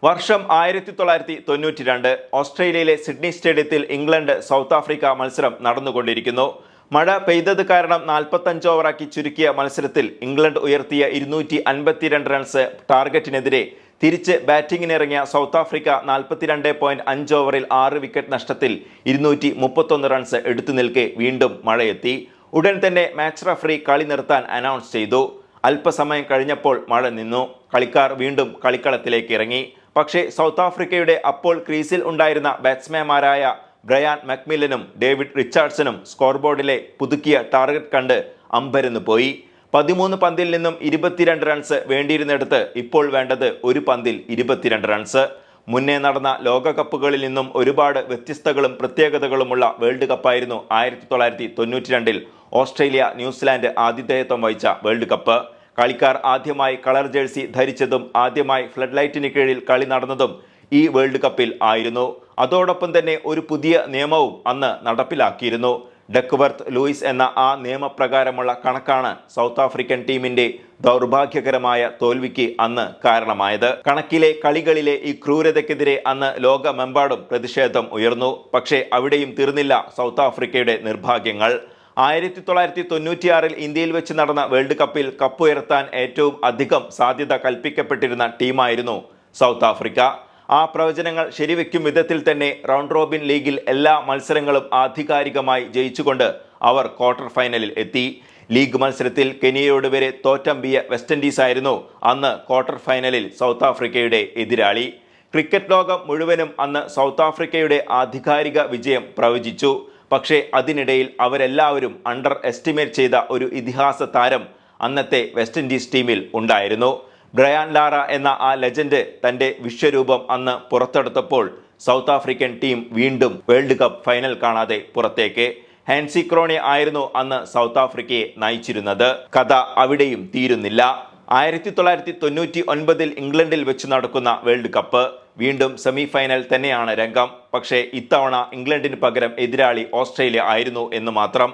വർഷം 1992 ഓസ്ട്രേലിയയിലെ സിഡ്നി സ്റ്റേഡിയത്തിൽ ഇംഗ്ലണ്ട് സൗത്ത് ആഫ്രിക്ക മത്സരം നടന്നുകൊണ്ടിരിക്കുന്നു. മഴ പെയ്തത് കാരണം 45 ഓവറാക്കി ചുരുക്കിയ മത്സരത്തിൽ ഇംഗ്ലണ്ട് ഉയർത്തിയ 252 റൺസ് ടാർഗറ്റിനെതിരെ തിരിച്ച് ബാറ്റിംഗിനിറങ്ങിയ സൗത്ത് ആഫ്രിക്ക 42.5 ഓവറിൽ 6 വിക്കറ്റ് നഷ്ടത്തിൽ 231 റൺസ് എടുത്തു നിൽക്കെ വീണ്ടും മഴയെത്തി. ഉടൻ തന്നെ മാച്ച് റഫറി കളി നിർത്താൻ അനൗൺസ് ചെയ്തു. അല്പസമയം കഴിഞ്ഞപ്പോൾ മഴ നിന്നു. കളിക്കാർ വീണ്ടും കളിക്കളത്തിലേക്ക് ഇറങ്ങി. പക്ഷേ സൗത്ത് ആഫ്രിക്കയുടെ അപ്പോൾ ക്രീസിൽ ഉണ്ടായിരുന്ന ബാറ്റ്സ്മാൻമാരായ ബ്രയാൻ മക്മില്ലനും ഡേവിഡ് റിച്ചാർഡ്സണും സ്കോർബോർഡിലെ പുതുക്കിയ ടാർഗറ്റ് കണ്ട് അമ്പരന്ന് പോയി. 13 പന്തിൽ നിന്നും 22 റൺസ് വേണ്ടിയിരുന്നിടത്ത് ഇപ്പോൾ വേണ്ടത് ഒരു പന്തിൽ 22 റൺസ്. മുന്നേ നടന്ന ലോകകപ്പുകളിൽ നിന്നും ഒരുപാട് വ്യത്യസ്തകളും പ്രത്യേകതകളുമുള്ള വേൾഡ് കപ്പായിരുന്നു 1992 ഓസ്ട്രേലിയ ന്യൂസിലാൻഡ് ആതിഥേയത്വം വഹിച്ച വേൾഡ് കപ്പ്. കളിക്കാർ ആദ്യമായി കളർ ജേഴ്സി ധരിച്ചതും ആദ്യമായി ഫ്ലഡ് ലൈറ്റിന് കീഴിൽ കളി നടന്നതും ഈ വേൾഡ് കപ്പിൽ ആയിരുന്നു. അതോടൊപ്പം തന്നെ ഒരു പുതിയ നിയമവും അന്ന് നടപ്പിലാക്കിയിരുന്നു. ഡക്വർത്ത് ലൂയിസ് എന്ന ആ നിയമപ്രകാരമുള്ള കണക്കാണ് സൗത്ത് ആഫ്രിക്കൻ ടീമിന്റെ ദൗർഭാഗ്യകരമായ തോൽവിക്ക് അന്ന് കാരണമായത്. കണക്കിലെ കളികളിലെ ഈ ക്രൂരതയ്ക്കെതിരെ അന്ന് ലോകമെമ്പാടും പ്രതിഷേധം ഉയർന്നു. പക്ഷേ അവിടെയും തീർന്നില്ല സൗത്ത് ആഫ്രിക്കയുടെ നിർഭാഗ്യങ്ങൾ. 1996 ഇന്ത്യയിൽ വെച്ച് നടന്ന വേൾഡ് കപ്പിൽ കപ്പുയർത്താൻ ഏറ്റവും അധികം സാധ്യത കൽപ്പിക്കപ്പെട്ടിരുന്ന ടീമായിരുന്നു സൗത്ത് ആഫ്രിക്ക. ആ പ്രവചനങ്ങൾ ശരിവെക്കും വിധത്തിൽ തന്നെ റൗണ്ട് റോബിൻ ലീഗിൽ എല്ലാ മത്സരങ്ങളും ആധികാരികമായി ജയിച്ചുകൊണ്ട് അവർ ക്വാർട്ടർ ഫൈനലിൽ എത്തി. ലീഗ് മത്സരത്തിൽ കെനിയയോട് വരെ തോറ്റമ്പിയ വെസ്റ്റ് ഇൻഡീസ് ആയിരുന്നു അന്ന് ക്വാർട്ടർ ഫൈനലിൽ സൗത്ത് ആഫ്രിക്കയുടെ എതിരാളി. ക്രിക്കറ്റ് ലോകം മുഴുവനും അന്ന് സൗത്ത് ആഫ്രിക്കയുടെ ആധികാരിക വിജയം പ്രവചിച്ചു. പക്ഷേ അതിനിടയിൽ അവരെല്ലാവരും അണ്ടർ എസ്റ്റിമേറ്റ് ചെയ്ത ഒരു ഇതിഹാസ താരം അന്നത്തെ വെസ്റ്റ് ഇൻഡീസ് ടീമിൽ ഉണ്ടായിരുന്നു. ബ്രയാൻ ലാറ എന്ന ആ ലെജൻഡ് തൻ്റെ വിശ്വരൂപം അന്ന് പുറത്തെടുത്തപ്പോൾ സൗത്ത് ആഫ്രിക്കൻ ടീം വീണ്ടും വേൾഡ് കപ്പ് ഫൈനൽ കാണാതെ പുറത്തേക്ക്. ഹാൻസി ക്രോണി ആയിരുന്നു അന്ന് സൗത്ത് ആഫ്രിക്കയെ നയിച്ചിരുന്നത്. കഥ അവിടെയും തീരുന്നില്ല. 1999 ഇംഗ്ലണ്ടിൽ വെച്ച് നടക്കുന്ന വേൾഡ് കപ്പ് വീണ്ടും സെമി ഫൈനൽ തന്നെയാണ് രംഗം. പക്ഷേ ഇത്തവണ ഇംഗ്ലണ്ടിന് പകരം എതിരാളി ഓസ്ട്രേലിയ ആയിരുന്നു എന്ന് മാത്രം.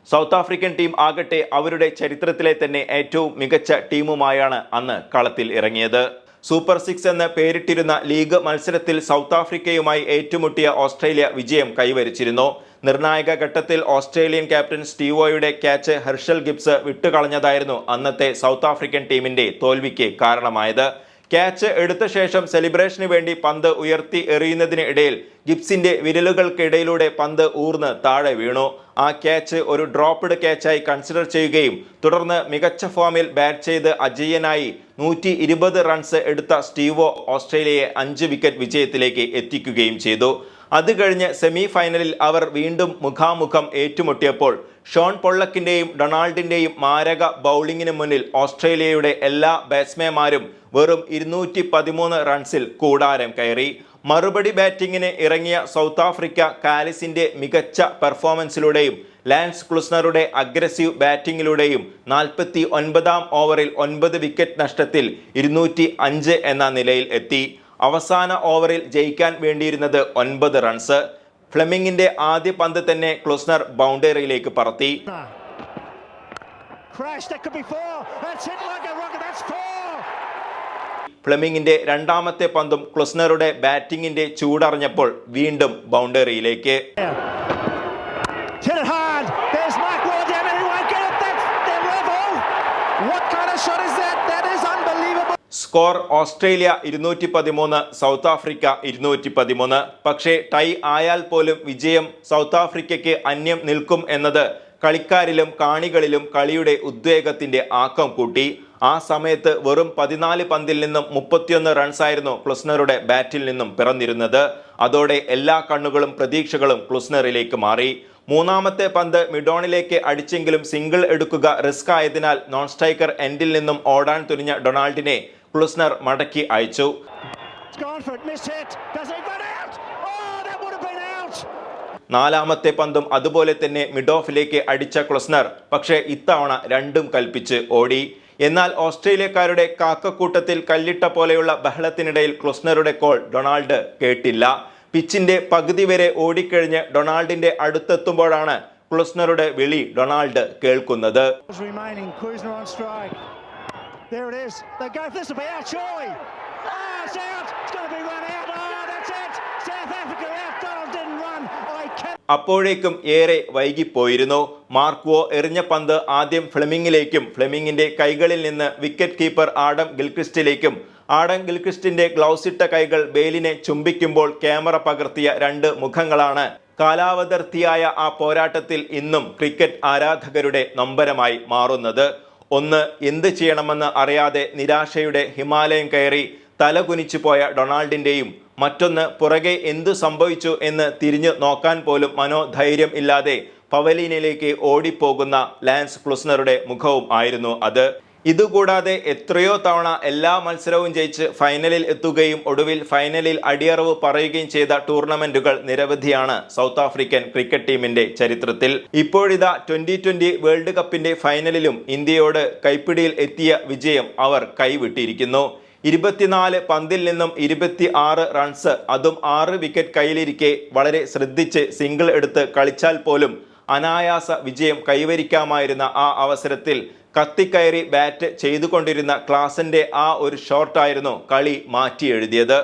സൗത്ത് ആഫ്രിക്കൻ ടീം ആകട്ടെ അവരുടെ ചരിത്രത്തിലെ തന്നെ ഏറ്റവും മികച്ച ടീമുമായാണ് അന്ന് കളത്തിൽ ഇറങ്ങിയത്. സൂപ്പർ 6 എന്ന് പേരിട്ടിരുന്ന ലീഗ് മത്സരത്തിൽ സൗത്ത് ആഫ്രിക്കയുമായി ഏറ്റുമുട്ടിയ ഓസ്ട്രേലിയ വിജയം കൈവരിച്ചിരുന്നു. നിർണായക ഘട്ടത്തിൽ ഓസ്ട്രേലിയൻ ക്യാപ്റ്റൻ സ്റ്റീവോയുടെ ക്യാച്ച് ഹെർഷൽ ഗിബ്സ് വിട്ടുകളഞ്ഞതായിരുന്നു അന്നത്തെ സൗത്ത് ആഫ്രിക്കൻ ടീമിന്റെ തോൽവിക്ക് കാരണമായത്. ക്യാച്ച് എടുത്ത ശേഷം സെലിബ്രേഷന് വേണ്ടി പന്ത് ഉയർത്തി എറിയുന്നതിന് ഇടയിൽ ഗിബ്സിന്റെ വിരലുകൾക്കിടയിലൂടെ പന്ത് ഊർന്ന് താഴെ വീണു. ആ ക്യാച്ച് ഒരു ഡ്രോപ്പ്ഡ് ക്യാച്ചായി കൺസിഡർ ചെയ്യുകയും തുടർന്ന് മികച്ച ഫോമിൽ ബാറ്റ് ചെയ്ത് അജയ്യനായി 120 റൺസ് എടുത്ത സ്റ്റീവോ ഓസ്ട്രേലിയയെ 5 വിക്കറ്റ് വിജയത്തിലേക്ക് എത്തിക്കുകയും ചെയ്തു. അത് കഴിഞ്ഞ് സെമി ഫൈനലിൽ അവർ വീണ്ടും മുഖാമുഖം ഏറ്റുമുട്ടിയപ്പോൾ ഷോൺ പൊള്ളക്കിന്റെയും ഡൊണാൾഡിന്റെയും മാരക ബൗളിങ്ങിന് മുന്നിൽ ഓസ്ട്രേലിയയുടെ എല്ലാ ബാറ്റ്സ്മാൻമാരും വെറും 213 റൺസിൽ കൂടാരം കയറി. മറുപടി ബാറ്റിങ്ങിന് ഇറങ്ങിയ സൗത്ത് ആഫ്രിക്ക കാലിസിന്റെ മികച്ച പെർഫോമൻസിലൂടെയും ലാൻസ് ക്ലുസ്നറുടെ അഗ്രസീവ് ബാറ്റിങ്ങിലൂടെയും 49-ാം ഓവറിൽ 9 വിക്കറ്റ് നഷ്ടത്തിൽ 205 എന്ന നിലയിൽ എത്തി. അവസാന ഓവറിൽ ജയിക്കാൻ വേണ്ടിയിരുന്നത് 9 റൺസ്. ഫ്ലെമിംഗിന്റെ ആദ്യ പന്ത് തന്നെ ക്ലുസ്നർ ബൗണ്ടറിയിലേക്ക് പറത്തി. ഫ്ലെമിംഗിന്റെ രണ്ടാമത്തെ പന്തും ക്ലുസ്നറുടെ ബാറ്റിംഗിന്റെ ചൂടറിഞ്ഞപ്പോൾ വീണ്ടും ബൗണ്ടറിയിലേക്ക്. Score Australia 213, South Africa 213. പക്ഷേ ടൈ ആയാൽ പോലും വിജയം സൗത്ത് ആഫ്രിക്കയ്ക്ക് അന്യം നിൽക്കും എന്നത് കളിക്കാരിലും കാണികളിലും കളിയുടെ ഉദ്വേഗത്തിന്റെ ആക്കം കൂട്ടി. ആ സമയത്ത് വെറും 14 പന്തിൽ നിന്നും 31 റൺസായിരുന്നു ക്ലുസ്നറുടെ ബാറ്റിൽ നിന്നും പിറന്നിരുന്നത്. അതോടെ എല്ലാ കണ്ണുകളും പ്രതീക്ഷകളും ക്ലുസ്നറിലേക്ക് മാറി. മൂന്നാമത്തെ പന്ത് മിഡോണിലേക്ക് അടിച്ചെങ്കിലും സിംഗിൾ എടുക്കുക റിസ്ക് ആയതിനാൽ നോൺ സ്ട്രൈക്കർ എൻഡിൽ നിന്നും ഓടാൻ തുനിഞ്ഞ ഡൊണാൾഡിനെ ക്ലുസ്നർ മടക്കി അയച്ചു. നാലാമത്തെ പന്തും അതുപോലെ തന്നെ മിഡ് ഓഫിലേക്ക് അടിച്ച ക്ലുസ്നർ പക്ഷേ ഇത്തവണ രണ്ടും കൽപ്പിച്ച് ഓടി. എന്നാൽ ഓസ്ട്രേലിയക്കാരുടെ കാക്കക്കൂട്ടത്തിൽ കല്ലിട്ട പോലെയുള്ള ബഹളത്തിനിടയിൽ ക്ലുസ്നറുടെ കോൾ ഡൊണാൾഡ് കേട്ടില്ല. പിച്ചിന്റെ പകുതി വരെ ഓടിക്കഴിഞ്ഞ് ഡൊണാൾഡിന്റെ അടുത്തെത്തുമ്പോഴാണ് ക്ലുസ്നറുടെ വിളി ഡൊണാൾഡ് കേൾക്കുന്നത്. There it is. They go. This will be out, surely. Oh, it's out. It's going to be അപ്പോഴേക്കും ഏറെ വൈകിപ്പോയിരുന്നു. മാർക്വോ എറിഞ്ഞ പന്ത് ആദ്യം ഫ്ലെമിംഗിലേക്കും ഫ്ലെമിംഗിന്റെ കൈകളിൽ നിന്ന് വിക്കറ്റ് കീപ്പർ ആഡം ഗിൽക്രിസ്റ്റിലേക്കും ആഡം ഗിൽക്രിസ്റ്റിന്റെ ഗ്ലൗസിട്ട കൈകൾ ബെയിലിനെ ചുംബിക്കുമ്പോൾ ക്യാമറ പകർത്തിയ രണ്ട് മുഖങ്ങളാണ് കാലാവതർത്തിയായ ആ പോരാട്ടത്തിൽ ഇന്നും ക്രിക്കറ്റ് ആരാധകരുടെ നൊമ്പരമായി മാറുന്നത്. ഒന്ന്, എന്ത് ചെയ്യണമെന്ന് അറിയാതെ നിരാശയുടെ ഹിമാലയം കയറി തലകുനിച്ചു പോയ ഡൊണാൾഡിന്റെയും മറ്റൊന്ന്, പുറകെ എന്തു സംഭവിച്ചു എന്ന് തിരിഞ്ഞു നോക്കാൻ പോലും മനോധൈര്യം ഇല്ലാതെ പവലിയനിലേക്ക് ഓടിപ്പോകുന്ന ലാൻസ് ക്ലുസ്നറുടെ മുഖവും ആയിരുന്നു അത്. ഇതുകൂടാതെ എത്രയോ തവണ എല്ലാ മത്സരവും ജയിച്ച് ഫൈനലിൽ എത്തുകയും ഒടുവിൽ ഫൈനലിൽ അടിയറവ് പറയുകയും ചെയ്ത ടൂർണമെന്റുകൾ നിരവധിയാണ് സൗത്ത് ആഫ്രിക്കൻ ക്രിക്കറ്റ് ടീമിന്റെ ചരിത്രത്തിൽ. ഇപ്പോഴിതാ 2020 വേൾഡ് കപ്പിന്റെ ഫൈനലിലും ഇന്ത്യയോട് കൈപ്പിടിയിൽ എത്തിയ വിജയം അവർ കൈവിട്ടിരിക്കുന്നു. 24 പന്തിൽ നിന്നും 26 റൺസ്, അതും 6 വിക്കറ്റ് കയ്യിലിരിക്കെ വളരെ ശ്രദ്ധിച്ച് സിംഗിൾ എടുത്ത് കളിച്ചാൽ പോലും അനായാസ വിജയം കൈവരിക്കാമായിരുന്ന ആ അവസരത്തിൽ കത്തിക്കയറി ബാറ്റ് ചെയ്തുകൊണ്ടിരുന്ന ക്ലാസന്റെ ആ ഒരു ഷോട്ടായിരുന്നു കളി മാറ്റി എഴുതിയത്.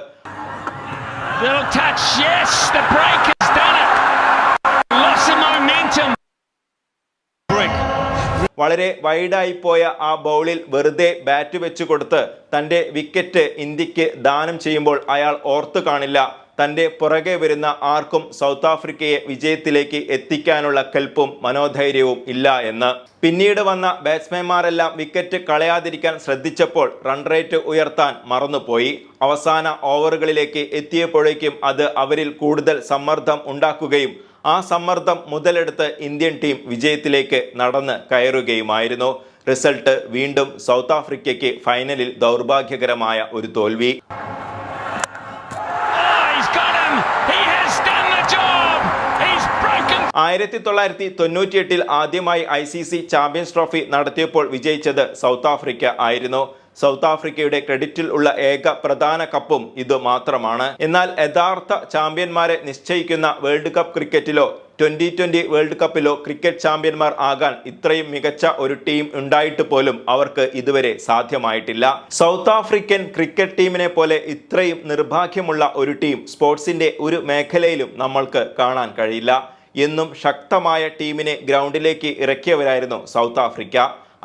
വളരെ വൈഡായി പോയ ആ ബൗളിൽ വെറുതെ ബാറ്റ് വെച്ച് കൊടുത്ത് തന്റെ വിക്കറ്റ് ഇന്ത്യക്ക് ദാനം ചെയ്യുമ്പോൾ അയാൾ ഓർത്തു കാണില്ല തന്റെ പുറകെ വരുന്ന ആർക്കും സൗത്ത് ആഫ്രിക്കയെ വിജയത്തിലേക്ക് എത്തിക്കാനുള്ള കെൽപ്പും മനോധൈര്യവും ഇല്ല എന്ന്. പിന്നീട് വന്ന ബാറ്റ്സ്മാൻമാരെല്ലാം വിക്കറ്റ് കളയാതിരിക്കാൻ ശ്രദ്ധിച്ചപ്പോൾ റൺ റേറ്റ് ഉയർത്താൻ മറന്നുപോയി. അവസാന ഓവറുകളിലേക്ക് എത്തിയപ്പോഴേക്കും അത് അവരിൽ കൂടുതൽ സമ്മർദ്ദം ഉണ്ടാക്കുകയും ആ സമ്മർദ്ദം മുതലെടുത്ത് ഇന്ത്യൻ ടീം വിജയത്തിലേക്ക് നടന്ന് കയറുകയുമായിരുന്നു. റിസൾട്ട് വീണ്ടും സൗത്ത് ആഫ്രിക്കയ്ക്ക് ഫൈനലിൽ ദൗർഭാഗ്യകരമായ ഒരു തോൽവി. 1998 ആദ്യമായി ICC ചാമ്പ്യൻസ് ട്രോഫി നടത്തിയപ്പോൾ വിജയിച്ചത് സൗത്ത് ആഫ്രിക്ക ആയിരുന്നു. സൗത്ത് ആഫ്രിക്കയുടെ ക്രെഡിറ്റിൽ ഉള്ള ഏക പ്രധാന കപ്പും ഇത് മാത്രമാണ്. എന്നാൽ യഥാർത്ഥ ചാമ്പ്യന്മാരെ നിശ്ചയിക്കുന്ന വേൾഡ് കപ്പ് ക്രിക്കറ്റിലോ 2020 വേൾഡ് കപ്പിലോ ക്രിക്കറ്റ് ചാമ്പ്യന്മാർ ആകാൻ ഇത്രയും മികച്ച ഒരു ടീം ഉണ്ടായിട്ട് പോലും അവർക്ക് ഇതുവരെ സാധ്യമായിട്ടില്ല. സൗത്ത് ആഫ്രിക്കൻ ക്രിക്കറ്റ് ടീമിനെ പോലെ ഇത്രയും നിർഭാഗ്യമുള്ള ഒരു ടീം സ്പോർട്സിന്റെ ഒരു മേഖലയിലും നമ്മൾക്ക് കാണാൻ കഴിയില്ല. എന്നും ശക്തമായ ടീമിനെ ഗ്രൗണ്ടിലേക്ക് ഇറക്കിയവരായിരുന്നു സൗത്ത് ആഫ്രിക്ക.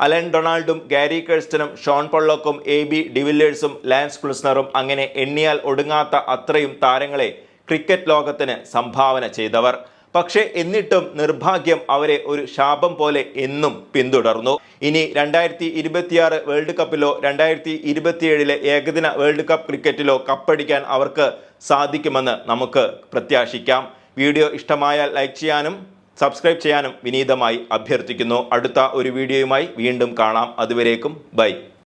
അലൻ ഡൊണാൾഡും ഗാരി കെർസ്റ്റനും ഷോൺ പൊള്ളോക്കും AB ഡിവില്ലിയേഴ്സും ലാൻസ് ക്ലുസ്നറും അങ്ങനെ എണ്ണിയാൽ ഒടുങ്ങാത്ത അത്രയും താരങ്ങളെ ക്രിക്കറ്റ് ലോകത്തിന് സംഭാവന ചെയ്തവർ. പക്ഷേ എന്നിട്ടും നിർഭാഗ്യം അവരെ ഒരു ശാപം പോലെ എന്നും പിന്തുടർന്നു. ഇനി 2026 വേൾഡ് കപ്പിലോ 2027 ഏകദിന വേൾഡ് കപ്പ് ക്രിക്കറ്റിലോ കപ്പടിക്കാൻ അവർക്ക് സാധിക്കുമെന്ന് നമുക്ക് പ്രത്യാശിക്കാം. വീഡിയോ ഇഷ്ടമായാൽ ലൈക്ക് ചെയ്യാനും സബ്സ്ക്രൈബ് ചെയ്യാനും വിനീതമായി അഭ്യർത്ഥിക്കുന്നു. അടുത്ത ഒരു വീഡിയോയുമായി വീണ്ടും കാണാം. അതുവരേക്കും ബൈ.